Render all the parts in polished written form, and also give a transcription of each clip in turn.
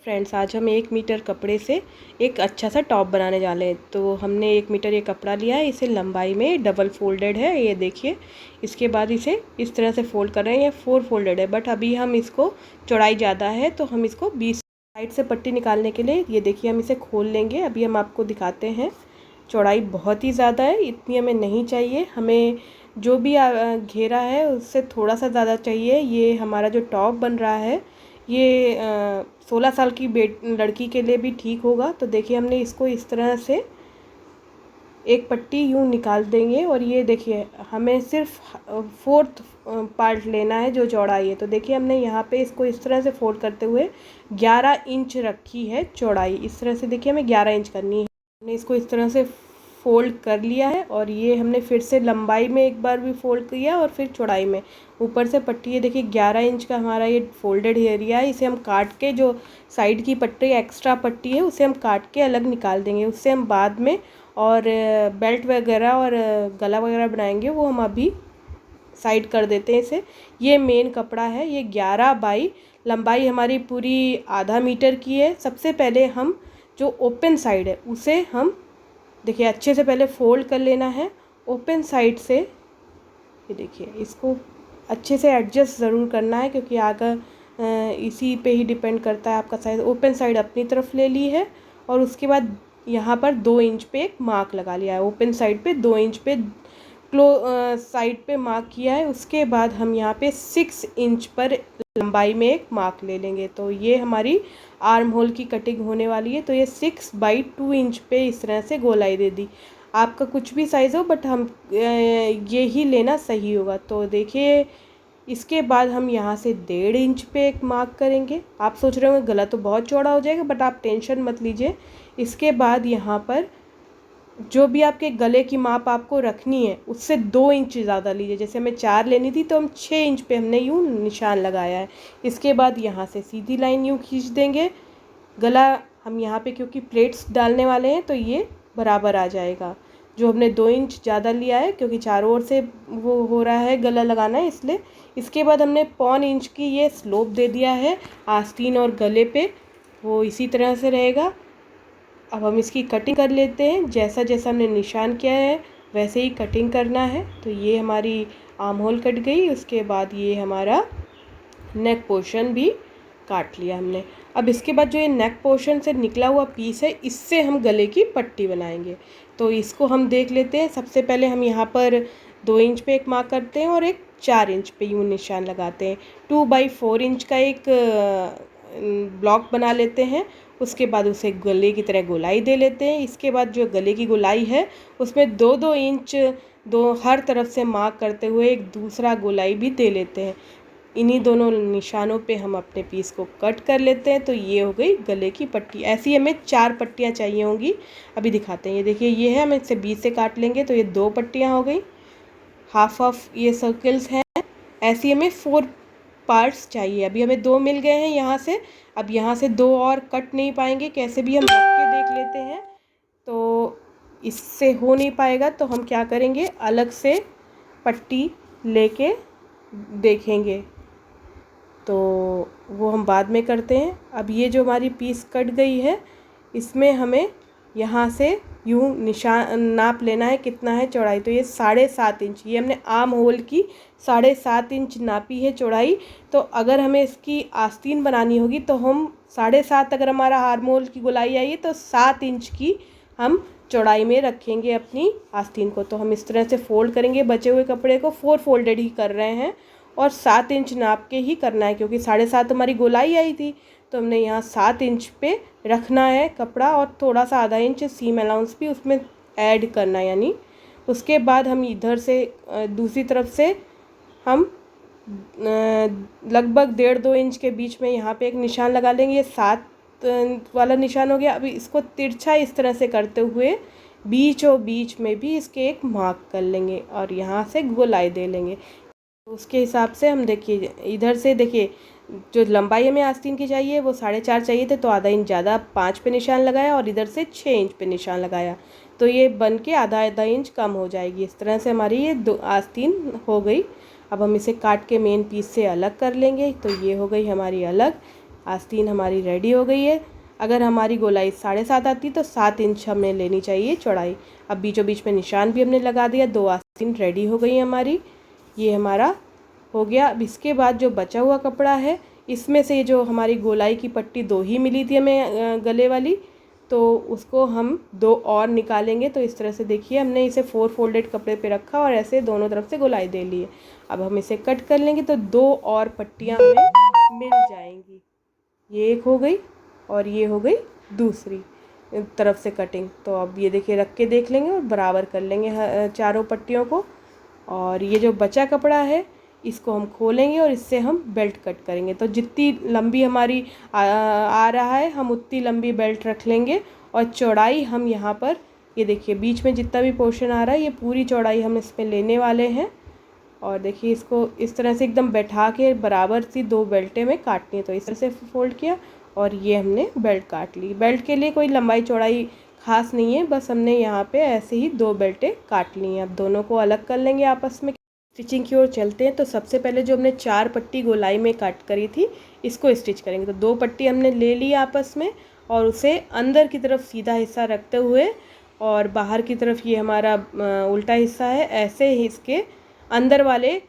Friends, आज हम 1 metre कपड़े से एक अच्छा सा टॉप बनाने जा रहे हैं। तो हमने 1 मीटर ये कपड़ा लिया है, इसे लंबाई में डबल फोल्डेड है, ये देखिए। इसके बाद इसे इस तरह से फोल्ड कर रहे हैं, ये 4 फोल्डेड है, बट अभी हम इसको चौड़ाई ज़्यादा है तो हम इसको 20 साइड से पट्टी निकालने के लिए ये देखिए हम इसे खोल लेंगे। अभी हम आपको दिखाते हैं। चौड़ाई बहुत ही ज़्यादा है, इतनी हमें नहीं चाहिए। हमें जो भी घेरा है उससे थोड़ा सा ज़्यादा चाहिए। ये हमारा जो टॉप बन रहा है ये 16 साल की लड़की के लिए भी ठीक होगा। तो देखिए हमने इसको इस तरह से एक पट्टी यूँ निकाल देंगे और ये देखिए हमें सिर्फ 4th पार्ट लेना है जो चौड़ाई है। तो देखिए हमने यहाँ पे इसको इस तरह से फोल्ड करते हुए 11 इंच रखी है चौड़ाई। इस तरह से देखिए हमें 11 इंच करनी है। हमने इसको इस तरह से फोल्ड कर लिया है और ये हमने फिर से लंबाई में एक बार भी फोल्ड किया और फिर चौड़ाई में ऊपर से पट्टी है। देखिए 11 इंच का हमारा ये फोल्डेड एरिया है। इसे हम काट के जो साइड की पट्टी एक्स्ट्रा पट्टी है उसे हम काट के अलग निकाल देंगे। उससे हम बाद में और बेल्ट वगैरह और गला वगैरह बनाएंगे, वो हम अभी साइड कर देते हैं इसे। ये मेन कपड़ा है, ये 11 बाई लंबाई हमारी पूरी आधा मीटर की है। सबसे पहले हम जो ओपन साइड है उसे हम देखिए अच्छे से पहले फोल्ड कर लेना है ओपन साइड से। ये देखिए इसको अच्छे से एडजस्ट ज़रूर करना है क्योंकि आगे इसी पे ही डिपेंड करता है आपका साइज़। ओपन साइड अपनी तरफ ले ली है और उसके बाद यहाँ पर 2 इंच पे एक मार्क लगा लिया है। ओपन साइड पे 2 इंच पे साइड पे मार्क किया है। उसके बाद हम यहाँ पे 6 इंच पर लंबाई में एक मार्क ले लेंगे। तो ये हमारी आर्म होल की कटिंग होने वाली है। तो ये 6/2 इंच पे इस तरह से गोलाई दे दी। आपका कुछ भी साइज़ हो बट हम ये ही लेना सही होगा। तो देखिए इसके बाद हम यहाँ से 1.5 इंच पे एक मार्क करेंगे। आप सोच रहे होंगे गला तो बहुत चौड़ा हो जाएगा, बट आप टेंशन मत लीजिए। इसके बाद यहाँ पर जो भी आपके गले की माप आपको रखनी है उससे 2 इंच ज़्यादा लीजिए। जैसे हमें 4 लेनी थी तो हम 6 इंच पे हमने यूँ निशान लगाया है। इसके बाद यहाँ से सीधी लाइन यूँ खींच देंगे। गला हम यहाँ पे क्योंकि प्लेट्स डालने वाले हैं तो ये बराबर आ जाएगा। जो हमने 2 इंच ज़्यादा लिया है क्योंकि चारों ओर से वो हो रहा है गला लगाना है, इसलिए। इसके बाद हमने 0.25 इंच की ये स्लोप दे दिया है आस्तीन और गले पे, वो इसी तरह से रहेगा। अब हम इसकी कटिंग कर लेते हैं। जैसा जैसा हमने निशान किया है वैसे ही कटिंग करना है। तो ये हमारी आर्म होल कट गई। उसके बाद ये हमारा नेक पोर्शन भी काट लिया हमने। अब इसके बाद जो ये नेक पोर्शन से निकला हुआ पीस है इससे हम गले की पट्टी बनाएंगे। तो इसको हम देख लेते हैं। सबसे पहले हम यहाँ पर 2 इंच पे एक मार्क करते हैं और एक 4 इंच पे यूँ निशान लगाते हैं। 2/4 इंच का एक ब्लॉक बना लेते हैं। उसके बाद उसे गले की तरह गोलाई दे लेते हैं। इसके बाद जो गले की गोलाई है उसमें 2-2 इंच हर तरफ से मार्क करते हुए एक दूसरा गोलाई भी दे लेते हैं। इन्हीं दोनों निशानों पे हम अपने पीस को कट कर लेते हैं। तो ये हो गई गले की पट्टी। ऐसी हमें 4 पट्टियाँ चाहिए होंगी। अभी दिखाते हैं। ये देखिए ये है, हम इससे 20 से काट लेंगे तो ये 2 पट्टियाँ हो गई। हाफ ये सर्कल्स हैं। ऐसी हमें 4 पार्ट्स चाहिए। अभी हमें 2 मिल गए हैं यहाँ से। अब यहाँ से 2 और कट नहीं पाएंगे, कैसे भी हम रख के देख लेते हैं। तो इससे हो नहीं पाएगा तो हम क्या करेंगे, अलग से पट्टी लेके देखेंगे। तो वो हम बाद में करते हैं। अब ये जो हमारी पीस कट गई है इसमें हमें यहाँ से यूँ निशान नाप लेना है कितना है चौड़ाई। तो ये 7.5 इंच, ये हमने आर्म होल की 7.5 इंच नापी है चौड़ाई। तो अगर हमें इसकी आस्तीन बनानी होगी तो हम 7.5, अगर हमारा आर्म होल की गोलाई आई है तो 7 इंच की हम चौड़ाई में रखेंगे अपनी आस्तीन को। तो हम इस तरह से फोल्ड करेंगे। बचे हुए कपड़े को 4 फोल्डेड ही कर रहे हैं और 7 इंच नाप के ही करना है क्योंकि 7.5 हमारी गोलाई आई थी। तो हमने यहाँ 7 इंच पे रखना है कपड़ा और थोड़ा सा आधा इंच सीम अलाउंस भी उसमें ऐड करना है यानी। उसके बाद हम इधर से दूसरी तरफ से हम लगभग 1.5-2 इंच के बीच में यहाँ पे एक निशान लगा लेंगे। ये 7 वाला निशान हो गया। अभी इसको तिरछा इस तरह से करते हुए बीचों बीच में भी इसके एक मार्क कर लेंगे और यहाँ से गोलाई दे लेंगे। उसके हिसाब से हम देखिए इधर से देखिए जो लंबाई हमें आस्तीन की चाहिए वो 4.5 चाहिए थे तो आधा इंच ज़्यादा 5 पे निशान लगाया और इधर से 6 इंच पे निशान लगाया। तो ये बन के आधा इंच कम हो जाएगी। इस तरह से हमारी ये 2 आस्तीन हो गई। अब हम इसे काट के मेन पीस से अलग कर लेंगे। तो ये हो गई हमारी अलग। आस्तीन हमारी रेडी हो गई है। अगर हमारी गोलाई 7.5 आती तो 7 इंच हमें लेनी चाहिए चौड़ाई। अब बीचों बीच में निशान भी हमने लगा दिया। 2 आस्तीन रेडी हो गई हमारी। ये हमारा हो गया। अब इसके बाद जो बचा हुआ कपड़ा है, इसमें से जो हमारी गोलाई की पट्टी 2 ही मिली थी हमें गले वाली, तो उसको हम 2 और निकालेंगे। तो इस तरह से देखिए हमने इसे 4 फोल्डेड कपड़े पे रखा और ऐसे दोनों तरफ से गोलाई दे ली है। अब हम इसे कट कर लेंगे तो 2 और पट्टियाँ हमें मिल जाएंगी। ये एक हो गई और ये हो गई दूसरी तरफ से कटिंग। तो अब ये देखिए रख के देख लेंगे और बराबर कर लेंगे चारों पट्टियों को। और ये जो बचा कपड़ा है इसको हम खोलेंगे और इससे हम बेल्ट कट करेंगे। तो जितनी लंबी हमारी आ रहा है हम उतनी लंबी बेल्ट रख लेंगे। और चौड़ाई हम यहाँ पर ये देखिए बीच में जितना भी पोर्शन आ रहा है ये पूरी चौड़ाई हम इसमें लेने वाले हैं। और देखिए इसको इस तरह से एकदम बैठा के बराबर सी 2 बेल्टें में काटनी है। तो इस तरह से फोल्ड किया और ये हमने बेल्ट काट ली। बेल्ट के लिए कोई लंबाई चौड़ाई खास नहीं है, बस हमने यहाँ पे ऐसे ही 2 बेल्टें काट ली हैं। अब दोनों को अलग कर लेंगे आपस में। स्टिचिंग की ओर चलते हैं। तो सबसे पहले जो हमने 4 पट्टी गोलाई में कट करी थी इसको स्टिच करेंगे। तो 2 पट्टी हमने ले ली आपस में और उसे अंदर की तरफ सीधा हिस्सा रखते हुए और बाहर की तरफ ये हमारा उल्टा हिस्सा है, ऐसे ही इसके अंदर वाले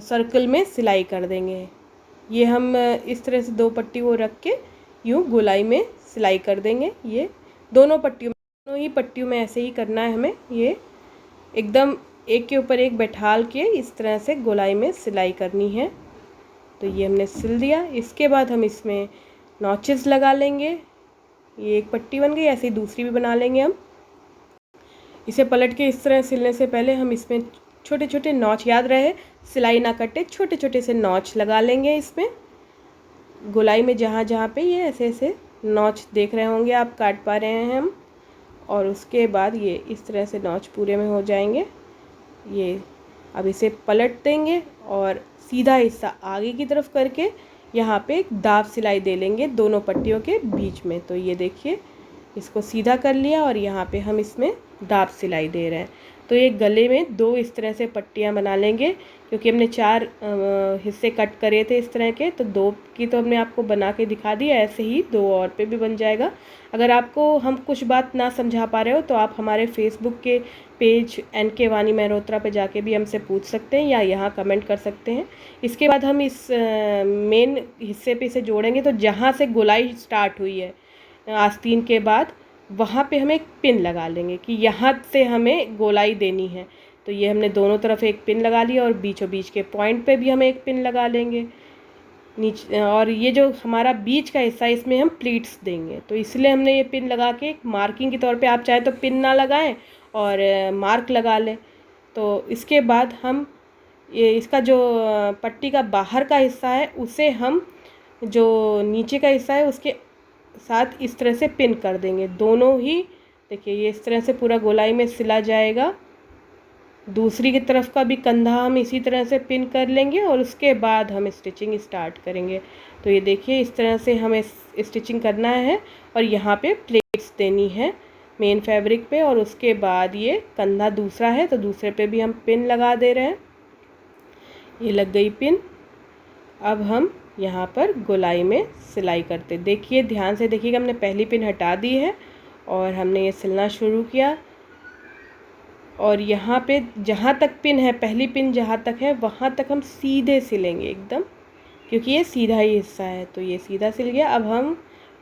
सर्कल में सिलाई कर देंगे। ये हम इस तरह से 2 पट्टी को रख के यूँ गोलाई में सिलाई कर देंगे। ये दोनों ही पट्टियों में ऐसे ही करना है हमें। ये एकदम एक के ऊपर एक बैठाल के इस तरह से गोलाई में सिलाई करनी है। तो ये हमने सिल दिया। इसके बाद हम इसमें नॉचेस लगा लेंगे। ये एक पट्टी बन गई, ऐसे ही दूसरी भी बना लेंगे हम। इसे पलट के इस तरह सिलने से पहले हम इसमें छोटे छोटे नॉच, याद रहे सिलाई ना कटे, छोटे छोटे से नॉच लगा लेंगे इसमें गोलाई में। जहाँ जहाँ पे ये ऐसे ऐसे नॉच देख रहे होंगे आप, काट पा रहे हैं हम। और उसके बाद ये इस तरह से नॉच पूरे में हो जाएंगे। ये अब इसे पलट देंगे और सीधा हिस्सा आगे की तरफ करके यहाँ पे एक दाब सिलाई दे लेंगे दोनों पट्टियों के बीच में। तो ये देखिए इसको सीधा कर लिया और यहाँ पे हम इसमें दाब सिलाई दे रहे हैं। तो ये गले में 2 इस तरह से पट्टियाँ बना लेंगे, क्योंकि हमने 4 हिस्से कट करे थे इस तरह के। तो 2 की तो हमने आपको बना के दिखा दिया, ऐसे ही 2 और पे भी बन जाएगा। अगर आपको हम कुछ बात ना समझा पा रहे हो तो आप हमारे फेसबुक के पेज NK वानी मेहरोत्रा पे जाके भी हमसे पूछ सकते हैं या यहाँ कमेंट कर सकते हैं। इसके बाद हम इस मेन हिस्से पे इसे जोड़ेंगे। तो जहाँ से गोलाई स्टार्ट हुई है आस्तीन के बाद, वहाँ पे हम एक पिन लगा लेंगे कि यहाँ से हमें गोलाई देनी है। तो ये हमने दोनों तरफ एक पिन लगा लिया और बीचों बीच के पॉइंट पे भी हम एक पिन लगा लेंगे नीचे। और ये जो हमारा बीच का हिस्सा है इसमें हम प्लीट्स देंगे, तो इसलिए हमने ये पिन लगा के एक मार्किंग के तौर पे, आप चाहे तो पिन ना लगाएं और मार्क लगा लें। तो इसके बाद हम ये इसका जो पट्टी का बाहर का हिस्सा है उसे हम जो नीचे का हिस्सा है उसके साथ इस तरह से पिन कर देंगे दोनों ही। देखिए ये इस तरह से पूरा गोलाई में सिला जाएगा। दूसरी की तरफ का भी कंधा हम इसी तरह से पिन कर लेंगे और उसके बाद हम स्टिचिंग स्टार्ट करेंगे। तो ये देखिए इस तरह से हमें स्टिचिंग करना है और यहाँ पे प्लेट्स देनी है मेन फैब्रिक पे। और उसके बाद ये कंधा दूसरा है तो दूसरे पे भी हम पिन लगा दे रहे हैं। ये लग गई पिन। अब हम यहाँ पर गोलाई में सिलाई करते, देखिए ध्यान से देखिएगा, हमने पहली पिन हटा दी है और हमने ये सिलना शुरू किया। और यहाँ पे जहाँ तक पिन है, पहली पिन जहाँ तक है वहाँ तक हम सीधे सिलेंगे एकदम, क्योंकि ये सीधा ही हिस्सा है। तो ये सीधा सिल गया। अब हम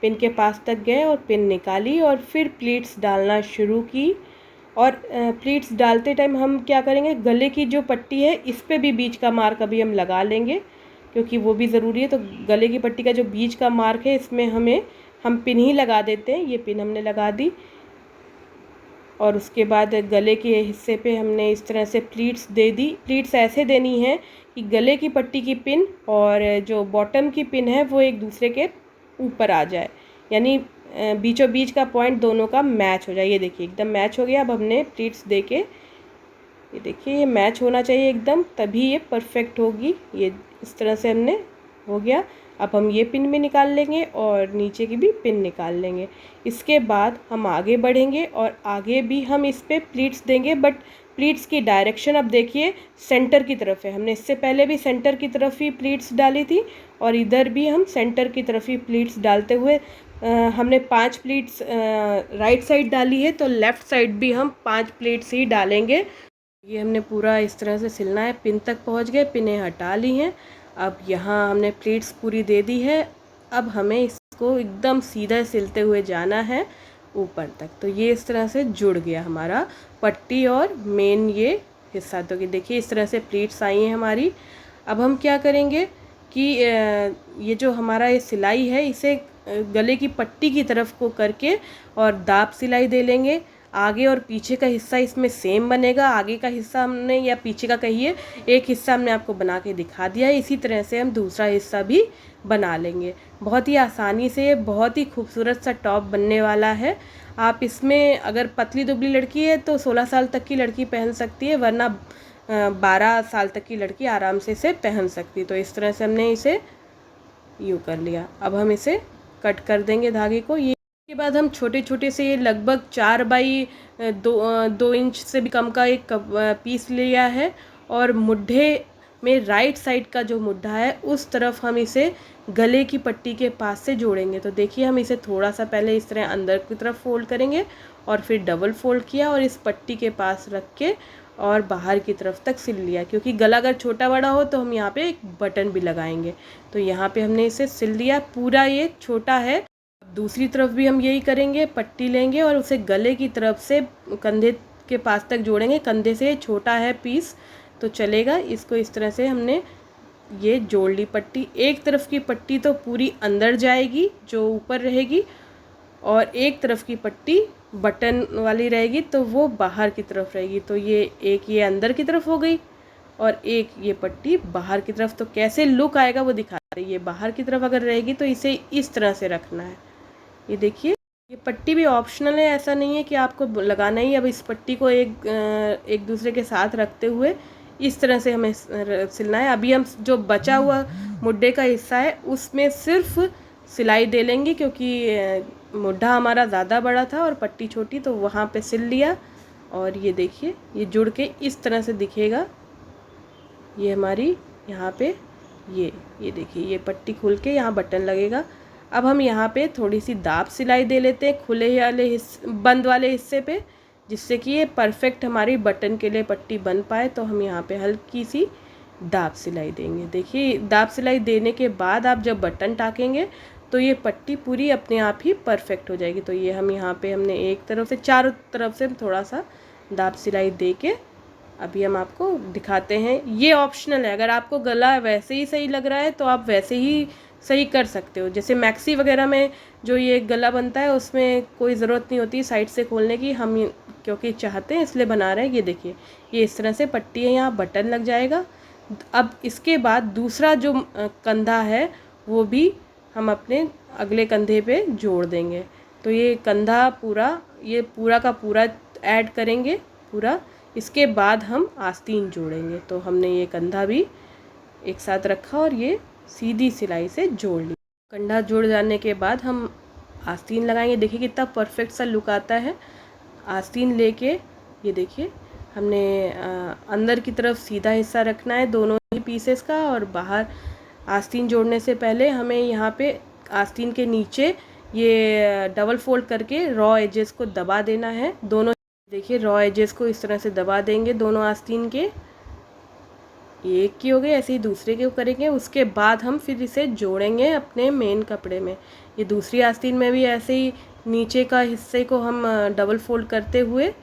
पिन के पास तक गए और पिन निकाली और फिर प्लीट्स डालना शुरू की। और प्लीट्स डालते टाइम हम क्या करेंगे, गले की जो पट्टी है इस पर भी बीच का मार्क अभी हम लगा लेंगे, क्योंकि वो भी ज़रूरी है। तो गले की पट्टी का जो बीच का मार्क है इसमें हम पिन ही लगा देते हैं। ये पिन हमने लगा दी और उसके बाद गले के हिस्से पे हमने इस तरह से प्लीट्स दे दी। प्लीट्स ऐसे देनी है कि गले की पट्टी की पिन और जो बॉटम की पिन है वो एक दूसरे के ऊपर आ जाए, यानी बीचों बीच का पॉइंट दोनों का मैच हो जाए। ये देखिए एकदम मैच हो गया। अब हमने प्लीट्स दे के, ये देखिए ये मैच होना चाहिए एकदम, तभी ये परफेक्ट होगी। ये इस तरह से हमने हो गया। अब हम ये पिन भी निकाल लेंगे और नीचे की भी पिन निकाल लेंगे। इसके बाद हम आगे बढ़ेंगे और आगे भी हम इस पर प्लीट्स देंगे, बट प्लीट्स की डायरेक्शन अब देखिए सेंटर की तरफ है। हमने इससे पहले भी सेंटर की तरफ ही प्लीट्स डाली थी और इधर भी हम सेंटर की तरफ ही प्लीट्स डालते हुए हमने 5 प्लीट्स राइट साइड डाली है, तो लेफ़्ट साइड भी हम 5 प्लीट्स ही डालेंगे। ये हमने पूरा इस तरह से सिलना है, पिन तक पहुंच गए, पिनें हटा ली हैं। अब यहाँ हमने प्लीट्स पूरी दे दी है। अब हमें इसको एकदम सीधा सिलते हुए जाना है ऊपर तक। तो ये इस तरह से जुड़ गया हमारा पट्टी और मेन ये हिस्सा। तो कि देखिए इस तरह से प्लीट्स आई हैं हमारी। अब हम क्या करेंगे कि ये जो हमारा ये सिलाई है इसे गले की पट्टी की तरफ को करके और दाब सिलाई दे लेंगे। आगे और पीछे का हिस्सा इसमें सेम बनेगा। आगे का हिस्सा हमने, या पीछे का कहिए, एक हिस्सा हमने आपको बना के दिखा दिया है। इसी तरह से हम दूसरा हिस्सा भी बना लेंगे। बहुत ही आसानी से ये बहुत ही खूबसूरत सा टॉप बनने वाला है। आप इसमें अगर पतली दुबली लड़की है तो 16 साल तक की लड़की पहन सकती है, वरना 12 साल तक की लड़की आराम से इसे पहन सकती है। तो इस तरह से हमने इसे यूँ कर लिया। अब हम इसे कट कर देंगे धागे को। ये के बाद हम छोटे छोटे से ये लगभग 4 बाई 2 इंच से भी कम का एक पीस लिया है और मुड्ढे में राइट साइड का जो मुड्ढा है उस तरफ हम इसे गले की पट्टी के पास से जोड़ेंगे। तो देखिए हम इसे थोड़ा सा पहले इस तरह अंदर की तरफ फोल्ड करेंगे और फिर डबल फोल्ड किया और इस पट्टी के पास रख के और बाहर की तरफ तक सिल लिया। क्योंकि गला अगर छोटा बड़ा हो तो हम यहाँ पे एक बटन भी लगाएंगे। तो यहाँ पे हमने इसे सिल लिया, पूरा ये छोटा है। दूसरी तरफ भी हम यही करेंगे, पट्टी लेंगे और उसे गले की तरफ से कंधे के पास तक जोड़ेंगे। कंधे से छोटा है पीस तो चलेगा। इसको इस तरह से हमने ये जोड़ ली पट्टी। एक तरफ की पट्टी तो पूरी अंदर जाएगी जो ऊपर रहेगी, और एक तरफ की पट्टी बटन वाली रहेगी तो वो बाहर की तरफ रहेगी। तो ये अंदर की तरफ हो गई और एक ये पट्टी बाहर की तरफ। तो कैसे लुक आएगा वो दिखा रही है। ये बाहर की तरफ अगर रहेगी तो इसे इस तरह से रखना है। ये देखिए ये पट्टी भी ऑप्शनल है, ऐसा नहीं है कि आपको लगाना ही। अब इस पट्टी को एक दूसरे के साथ रखते हुए इस तरह से हमें सिलना है। अभी हम जो बचा हुआ मुड्ढे का हिस्सा है उसमें सिर्फ सिलाई दे लेंगे, क्योंकि मुड्ढा हमारा ज़्यादा बड़ा था और पट्टी छोटी, तो वहाँ पे सिल लिया। और ये देखिए ये जुड़ के इस तरह से दिखेगा। ये हमारी यहाँ पे ये देखिए ये पट्टी खुल के यहाँ बटन लगेगा। अब हम यहाँ पे थोड़ी सी दाब सिलाई दे लेते हैं खुले वाले बंद वाले हिस्से पे, जिससे कि ये परफेक्ट हमारी बटन के लिए पट्टी बन पाए। तो हम यहाँ पे हल्की सी दाब सिलाई देंगे। देखिए दाब सिलाई देने के बाद आप जब बटन टाकेंगे तो ये पट्टी पूरी अपने आप ही परफेक्ट हो जाएगी। तो ये हम यहाँ पे हमने एक तरफ से चारों तरफ से थोड़ा सा दाब सिलाई दे के अभी हम आपको दिखाते हैं। ये ऑप्शनल है, अगर आपको गला वैसे ही सही लग रहा है तो आप वैसे ही सही कर सकते हो। जैसे मैक्सी वगैरह में जो ये गला बनता है उसमें कोई ज़रूरत नहीं होती साइड से खोलने की, हम क्योंकि चाहते हैं इसलिए बना रहे हैं। ये देखिए ये इस तरह से पट्टी है, यहाँ बटन लग जाएगा। अब इसके बाद दूसरा जो कंधा है वो भी हम अपने अगले कंधे पे जोड़ देंगे। तो ये कंधा पूरा का पूरा ऐड करेंगे पूरा। इसके बाद हम आस्तीन जोड़ेंगे। तो हमने ये कंधा भी एक साथ रखा और ये सीधी सिलाई से जोड़ ली। कंधा जोड़ जाने के बाद हम आस्तीन लगाएंगे। देखिए कितना परफेक्ट सा लुक आता है। आस्तीन लेके ये देखिए हमने अंदर की तरफ सीधा हिस्सा रखना है दोनों ही पीसेस का, और बाहर आस्तीन जोड़ने से पहले हमें यहाँ पे आस्तीन के नीचे ये डबल फोल्ड करके रॉ एजेस को दबा देना है। दोनों देखिए रॉ एजेस को इस तरह से दबा देंगे दोनों आस्तीन के। एक की हो गई, ऐसे ही दूसरे के करेंगे। उसके बाद हम फिर इसे जोड़ेंगे अपने मेन कपड़े में। ये दूसरी आस्तीन में भी ऐसे ही नीचे का हिस्से को हम डबल फोल्ड करते हुए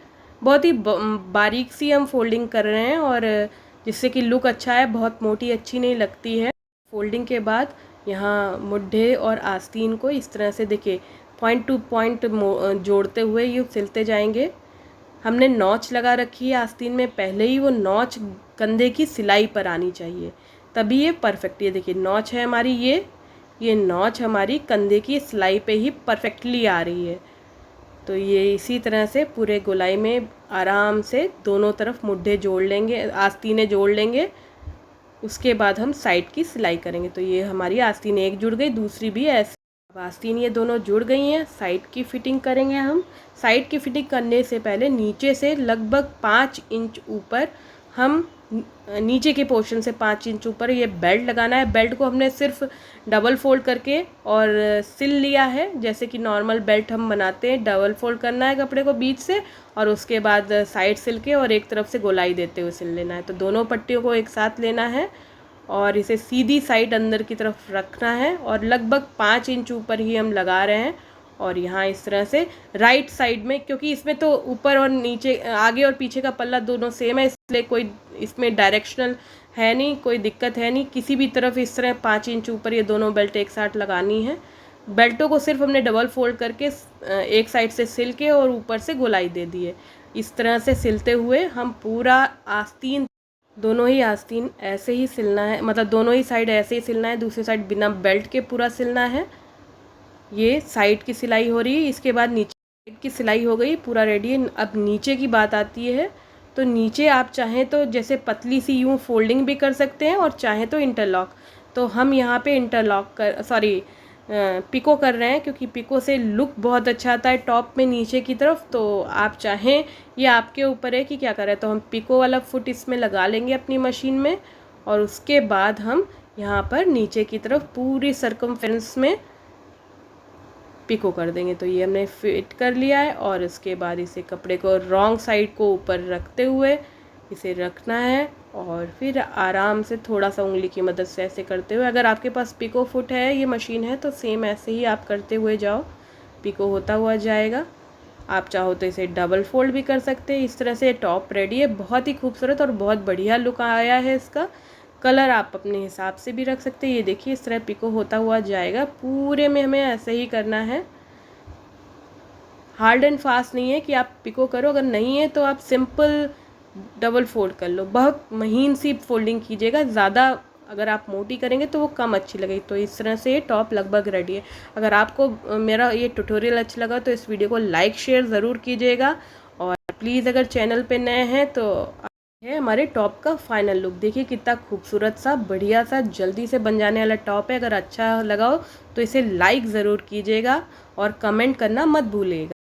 बहुत ही बारीक सी हम फोल्डिंग कर रहे हैं, और जिससे कि लुक अच्छा है, बहुत मोटी अच्छी नहीं लगती है। फोल्डिंग के बाद यहाँ मुड्ढे और आस्तीन को इस तरह से देखिए पॉइंट टू पॉइंट जोड़ते हुए ये सिलते जाएंगे। हमने नॉच लगा रखी है आस्तीन में पहले ही, वो नॉच कंधे की सिलाई पर आनी चाहिए तभी ये परफेक्ट। ये देखिए नॉच है हमारी, ये नॉच हमारी कंधे की सिलाई पे ही परफेक्टली आ रही है। तो ये इसी तरह से पूरे गोलाई में आराम से दोनों तरफ मुड्ढे जोड़ लेंगे, आस्तीनें जोड़ लेंगे। उसके बाद हम साइड की सिलाई करेंगे। तो ये हमारी आस्तीन एक जुड़ गई, दूसरी भी ऐसे। अब आस्तीन ये दोनों जुड़ गई हैं। साइड की फिटिंग करेंगे हम। साइड की फिटिंग करने से पहले नीचे से लगभग 5 इंच ऊपर हम नीचे के पोर्शन से 5 इंच ऊपर ये बेल्ट लगाना है। बेल्ट को हमने सिर्फ डबल फोल्ड करके और सिल लिया है, जैसे कि नॉर्मल बेल्ट हम बनाते हैं। डबल फोल्ड करना है कपड़े को बीच से और उसके बाद साइड सिल के और एक तरफ से गोलाई देते हुए सिल लेना है। तो दोनों पट्टियों को एक साथ लेना है और इसे सीधी साइड अंदर की तरफ रखना है और लगभग 5 इंच ऊपर ही हम लगा रहे हैं। और यहाँ इस तरह से राइट साइड में, क्योंकि इसमें तो ऊपर और नीचे, आगे और पीछे का पल्ला दोनों सेम है, इसलिए कोई इसमें डायरेक्शनल है नहीं, कोई दिक्कत है नहीं। किसी भी तरफ इस तरह 5 इंच ऊपर ये दोनों बेल्ट एक साथ लगानी है। बेल्टों को सिर्फ हमने डबल फोल्ड करके एक साइड से सिल के और ऊपर से गोलाई दे दी है। इस तरह से सिलते हुए हम पूरा आस्तीन, दोनों ही आस्तीन ऐसे ही सिलना है, मतलब दोनों ही साइड ऐसे ही सिलना है, दूसरी साइड बिना बेल्ट के पूरा सिलना है। ये साइड की सिलाई हो रही है, इसके बाद नीचे साइड की सिलाई हो गई, पूरा रेडी है। अब नीचे की बात आती है, तो नीचे आप चाहें तो जैसे पतली सी यूँ फोल्डिंग भी कर सकते हैं और चाहें तो इंटरलॉक। तो हम यहाँ पे इंटरलॉक पिको कर रहे हैं, क्योंकि पिको से लुक बहुत अच्छा आता है टॉप में नीचे की तरफ। तो आप चाहें, ये आपके ऊपर है कि क्या करें। तो हम पिको वाला फुट इसमें लगा लेंगे अपनी मशीन में और उसके बाद हम यहाँ पर नीचे की तरफ पूरी सर्कमफेरेंस में पिको कर देंगे। तो ये हमने फिट कर लिया है और इसके बाद इसे कपड़े को रॉन्ग साइड को ऊपर रखते हुए इसे रखना है और फिर आराम से थोड़ा सा उंगली की मदद से ऐसे करते हुए, अगर आपके पास पिको फुट है, ये मशीन है, तो सेम ऐसे ही आप करते हुए जाओ, पिको होता हुआ जाएगा। आप चाहो तो इसे डबल फोल्ड भी कर सकते हैं। इस तरह से टॉप रेडी है, बहुत ही खूबसूरत और बहुत बढ़िया लुक आया है इसका। कलर आप अपने हिसाब से भी रख सकते हैं। ये देखिए इस तरह पिको होता हुआ जाएगा, पूरे में हमें ऐसे ही करना है। हार्ड एंड फास्ट नहीं है कि आप पिको करो, अगर नहीं है तो आप सिंपल डबल फोल्ड कर लो। बहुत महीन सी फोल्डिंग कीजिएगा, ज़्यादा अगर आप मोटी करेंगे तो वो कम अच्छी लगेगी। तो इस तरह से ये टॉप लगभग रेडी है। अगर आपको मेरा ये ट्यूटोरियल अच्छा लगा तो इस वीडियो को लाइक शेयर ज़रूर कीजिएगा और प्लीज़ अगर चैनल पे नए हैं तो है हमारे टॉप का फाइनल लुक। देखिए कितना खूबसूरत सा, बढ़िया सा, जल्दी से बन जाने वाला टॉप है। अगर अच्छा लगा हो तो इसे लाइक ज़रूर कीजिएगा और कमेंट करना मत भूलिएगा।